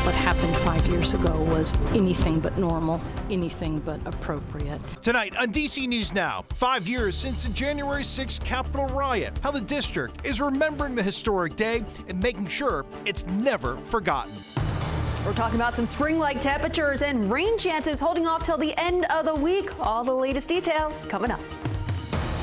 what happened 5 years ago was anything but normal, anything but appropriate. Tonight on DC News Now, 5 years since the January 6th Capitol riot, how the district is remembering the historic day and making sure it's never forgotten. We're talking about some spring-like temperatures and rain chances holding off till the end of the week. All the latest details coming up.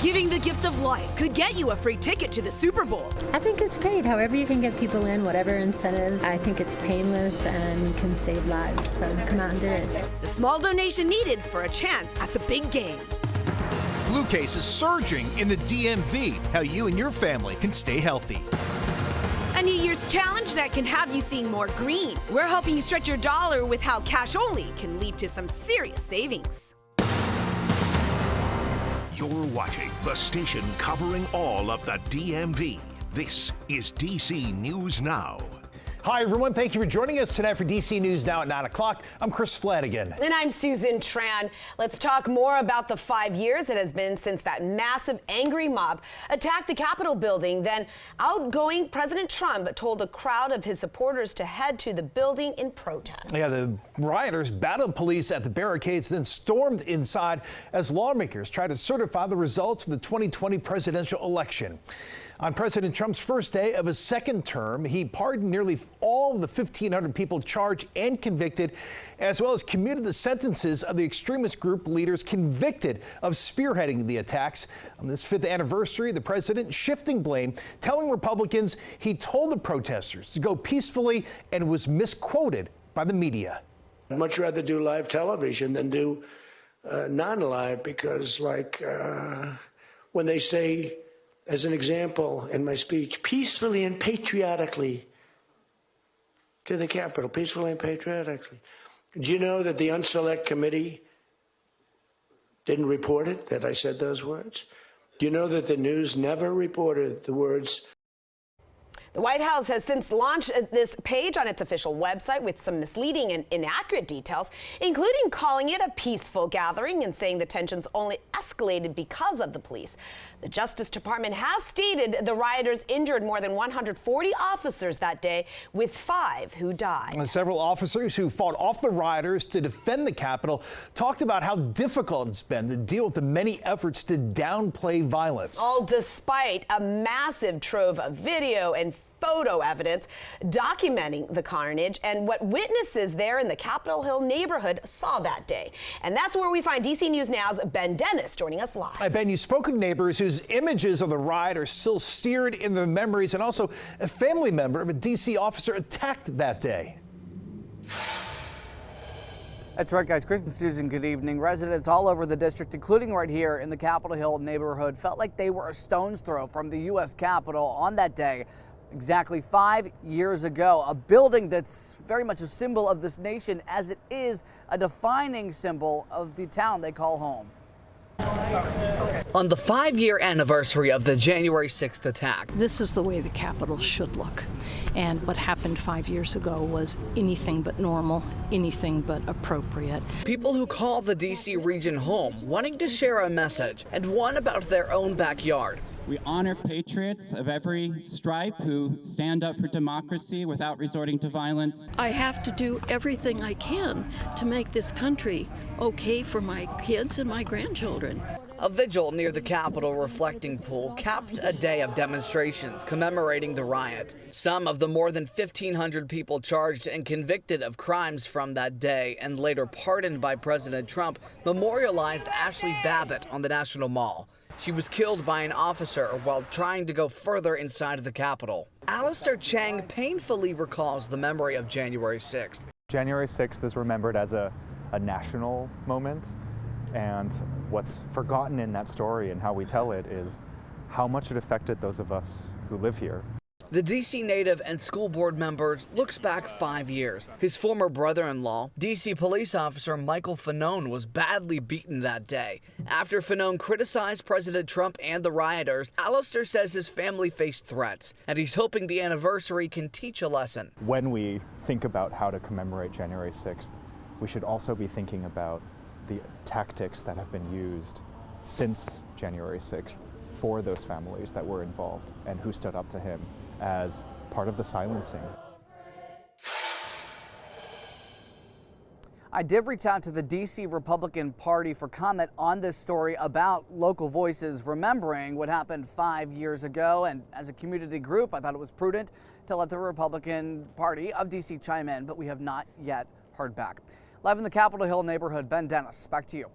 Giving the gift of life could get you a free ticket to the Super Bowl. I think it's great. However you can get people in, whatever incentives. I think it's painless and can save lives. So come out and do it. The small donation needed for a chance at the big game. Flu cases surging in the DMV. How you and your family can stay healthy. A New Year's challenge that can have you seeing more green. We're helping you stretch your dollar with how cash only can lead to some serious savings. You're watching the station covering all of the DMV. This is DC News Now. Hi, everyone. Thank you for joining us tonight for DC News Now at 9 o'clock. I'm Chris Flanagan. And I'm Susan Tran. Let's talk more about the 5 years it has been since that massive angry mob attacked the Capitol building. Then outgoing President Trump told a crowd of his supporters to head to the building in protest. Yeah, the rioters battled police at the barricades, then stormed inside as lawmakers tried to certify the results of the 2020 presidential election. On President Trump's first day of his second term, he pardoned nearly all of the 1,500 people charged and convicted, as well as commuted the sentences of the extremist group leaders convicted of spearheading the attacks. On this 5th anniversary, the president shifting blame, telling Republicans he told the protesters to go peacefully and was misquoted by the media. I'd much rather do live television than do non-live because, when they say, as an example in my speech, peacefully and patriotically to the Capitol, peacefully and patriotically. Do you know that the Unselect Committee didn't report it, that I said those words? Do you know that the news never reported the words? The White House has since launched this page on its official website with some misleading and inaccurate details, including calling it a peaceful gathering and saying the tensions only escalated because of the police. The Justice Department has stated the rioters injured more than 140 officers that day, with 5 who died. Several officers who fought off the rioters to defend the Capitol talked about how difficult it's been to deal with the many efforts to downplay violence. All despite a massive trove of video and photo evidence documenting the carnage and what witnesses there in the Capitol Hill neighborhood saw that day. And that's where we find DC News Now's Ben Dennis joining us live. Ben, you spoke with neighbors whose images of the riot are still seared in their memories, and also a family member of a DC officer attacked that day. That's right, guys. Chris and Susan, good evening. Residents all over the district, including right here in the Capitol Hill neighborhood, felt like they were a stone's throw from the U.S. Capitol on that day. Exactly 5 years ago, a building that's very much a symbol of this nation, as it is a defining symbol of the town they call home. On the 5-year anniversary of the January 6th attack. This is the way the Capitol should look. And what happened 5 years ago was anything but normal, anything but appropriate. People who call the D.C. region home, wanting to share a message, and one about their own backyard. We honor patriots of every stripe who stand up for democracy without resorting to violence. I have to do everything I can to make this country okay for my kids and my grandchildren. A vigil near the Capitol reflecting pool capped a day of demonstrations commemorating the riot. Some of the more than 1,500 people charged and convicted of crimes from that day and later pardoned by President Trump memorialized Ashley Babbitt on the National Mall. She was killed by an officer while trying to go further inside of the Capitol. Alistair Chang painfully recalls the memory of January 6th. January 6th is remembered as a national moment, and what's forgotten in that story and how we tell it is how much it affected those of us who live here. The D.C. native and school board member looks back 5 years. His former brother-in-law, D.C. police officer Michael Fanone, was badly beaten that day. After Fanone criticized President Trump and the rioters, Alistair says his family faced threats, and he's hoping the anniversary can teach a lesson. When we think about how to commemorate January 6th, we should also be thinking about the tactics that have been used since January 6th for those families that were involved and who stood up to him as part of the silencing. I did reach out to the D.C. Republican Party for comment on this story about local voices remembering what happened 5 years ago. And as a community group, I thought it was prudent to let the Republican Party of D.C. chime in, but we have not yet heard back. Live in the Capitol Hill neighborhood, Ben Dennis, back to you.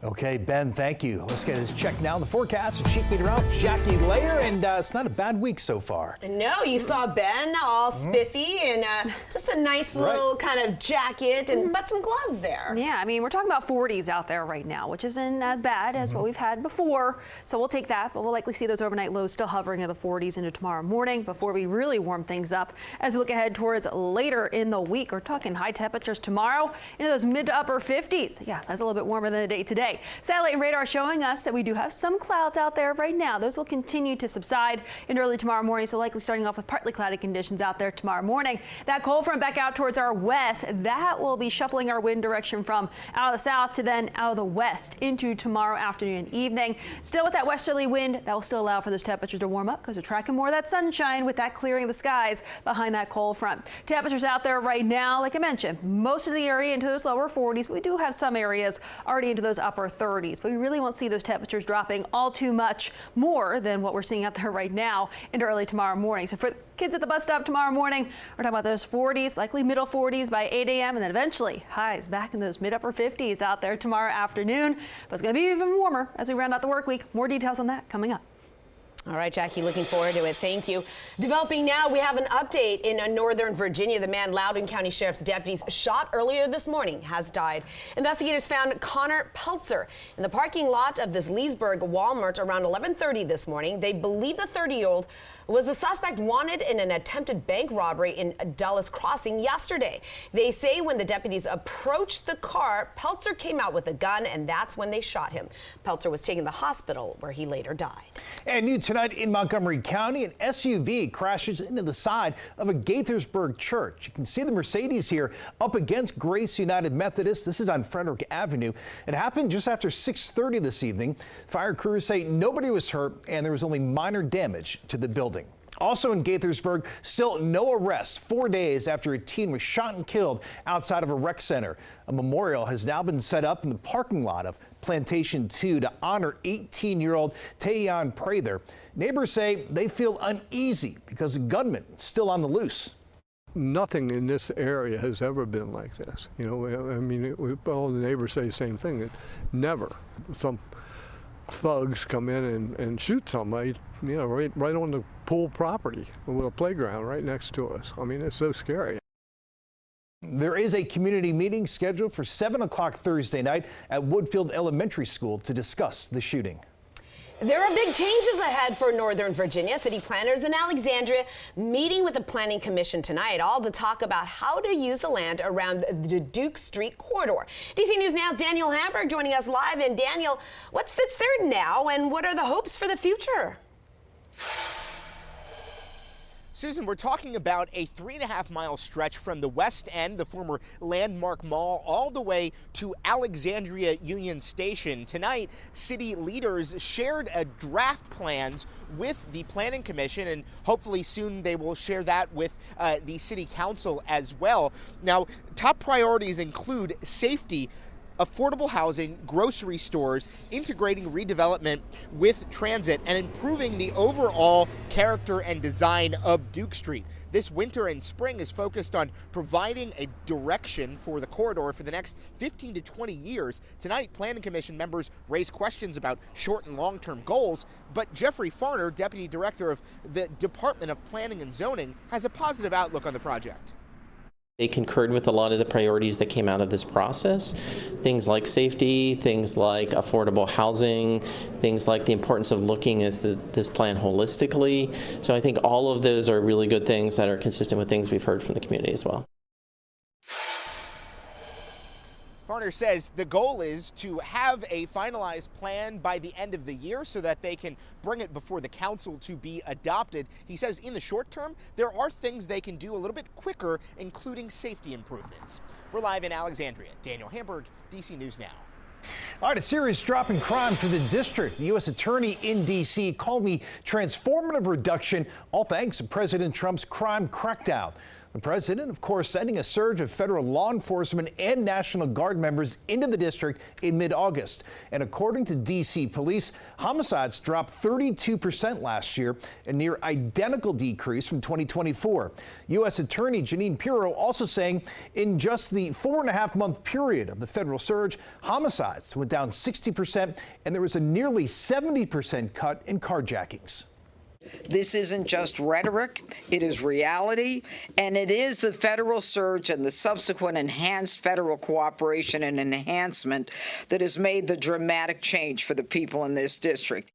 Okay, Ben, thank you. Let's get this checked now. The forecast with Chief Meteorologist Jackie Layer, and it's not a bad week so far. No, you saw Ben all spiffy and just a nice little kind of jacket, but some gloves there. Yeah, I mean, we're talking about 40s out there right now, which isn't as bad as what we've had before. So we'll take that, but we'll likely see those overnight lows still hovering in the 40s into tomorrow morning before we really warm things up as we look ahead towards later in the week. We're talking high temperatures tomorrow into those mid to upper 50s. Yeah, that's a little bit warmer than the day today. Satellite and radar showing us that we do have some clouds out there right now. Those will continue to subside in early tomorrow morning, so likely starting off with partly cloudy conditions out there tomorrow morning. That cold front back out towards our west, that will be shuffling our wind direction from out of the south to then out of the west into tomorrow afternoon and evening. Still with that westerly wind, that will still allow for those temperatures to warm up because we're tracking more of that sunshine with that clearing of the skies behind that cold front. Temperatures out there right now, like I mentioned, most of the area into those lower 40s, but we do have some areas already into those upper 30s, but we really won't see those temperatures dropping all too much more than what we're seeing out there right now into early tomorrow morning. So for kids at the bus stop tomorrow morning, we're talking about those 40s, likely middle 40s by 8 a.m. and then eventually highs back in those mid upper 50s out there tomorrow afternoon. But it's going to be even warmer as we round out the work week. More details on that coming up. All right, Jackie, looking forward to it. Thank you. Developing now, we have an update in Northern Virginia. The man Loudoun County Sheriff's deputies shot earlier this morning has died. Investigators found Connor Peltzer in the parking lot of this Leesburg Walmart around 11:30 this morning. They believe the 30-year-old was the suspect wanted in an attempted bank robbery in Dulles Crossing yesterday. They say when the deputies approached the car, Peltzer came out with a gun, and that's when they shot him. Peltzer was taken to the hospital where he later died. And new tonight in Montgomery County, an SUV crashes into the side of a Gaithersburg church. You can see the Mercedes here up against Grace United Methodist. This is on Frederick Avenue. It happened just after 6:30 this evening. Fire crews say nobody was hurt and there was only minor damage to the building. Also in Gaithersburg, still no arrests 4 days after a teen was shot and killed outside of a rec center. A memorial has now been set up in the parking lot of Plantation 2 to honor 18-year-old Tayon Prather. Neighbors say they feel uneasy because the gunman is still on the loose. Nothing in this area has ever been like this. You know, I mean, all the neighbors say the same thing, that never some thugs come in and shoot somebody, you know, right on the pool property with a playground right next to us. I mean, it's so scary. There is a community meeting scheduled for 7 o'clock Thursday night at Woodfield Elementary School to discuss the shooting. There are big changes ahead for Northern Virginia. City planners in Alexandria meeting with the Planning Commission tonight, all to talk about how to use the land around the Duke Street corridor. DC News Now's Daniel Hamburg joining us live. And Daniel, what sits there now and what are the hopes for the future? Susan, we're talking about a 3.5-mile stretch from the West End, the former Landmark Mall, all the way to Alexandria Union Station. Tonight, city leaders shared draft plans with the Planning Commission, and hopefully soon they will share that with the City Council as well. Now, top priorities include safety, affordable housing, grocery stores, integrating redevelopment with transit, and improving the overall character and design of Duke Street. This winter and spring is focused on providing a direction for the corridor for the next 15 to 20 years. Tonight, Planning Commission members raised questions about short and long-term goals, but Jeffrey Farner, Deputy Director of the Department of Planning and Zoning, has a positive outlook on the project. They concurred with a lot of the priorities that came out of this process. Things like safety, things like affordable housing, things like the importance of looking at this plan holistically. So I think all of those are really good things that are consistent with things we've heard from the community as well. Farner says the goal is to have a finalized plan by the end of the year so that they can bring it before the council to be adopted. He says in the short term, there are things they can do a little bit quicker, including safety improvements. We're live in Alexandria. Daniel Hamburg, DC News Now. All right, a serious drop in crime for the district. The U.S. Attorney in D.C. called the transformative reduction, all thanks to President Trump's crime crackdown. The president, of course, sending a surge of federal law enforcement and National Guard members into the district in mid-August. And according to D.C. police, homicides dropped 32% last year, a near identical decrease from 2024. U.S. Attorney Jeanine Pirro also saying in just the 4.5-month period of the federal surge, homicides went down 60%, and there was a nearly 70% cut in carjackings. This isn't just rhetoric, it is reality, and it is the federal surge and the subsequent enhanced federal cooperation and enhancement that has made the dramatic change for the people in this district.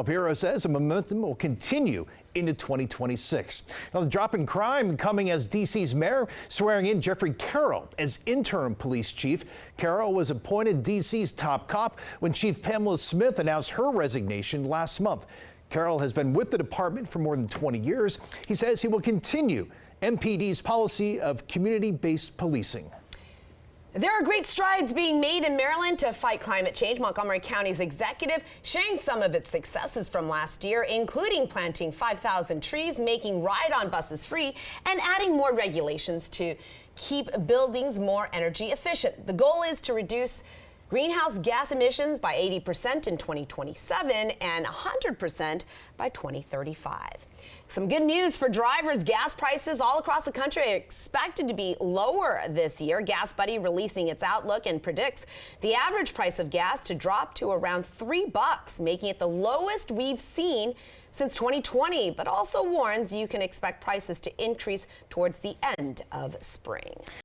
Pirro says the momentum will continue into 2026. Now, the drop in crime coming as D.C.'s mayor swearing in Jeffrey Carroll as interim police chief. Carroll was appointed D.C.'s top cop when Chief Pamela Smith announced her resignation last month. Carroll has been with the department for more than 20 years. He says he will continue MPD's policy of community-based policing. There are great strides being made in Maryland to fight climate change. Montgomery County's executive sharing some of its successes from last year, including planting 5,000 trees, making ride-on buses free, and adding more regulations to keep buildings more energy efficient. The goal is to reduce greenhouse gas emissions by 80% in 2027 and 100% by 2035. Some good news for drivers. Gas prices all across the country are expected to be lower this year. GasBuddy releasing its outlook and predicts the average price of gas to drop to around $3, making it the lowest we've seen since 2020, but also warns you can expect prices to increase towards the end of spring.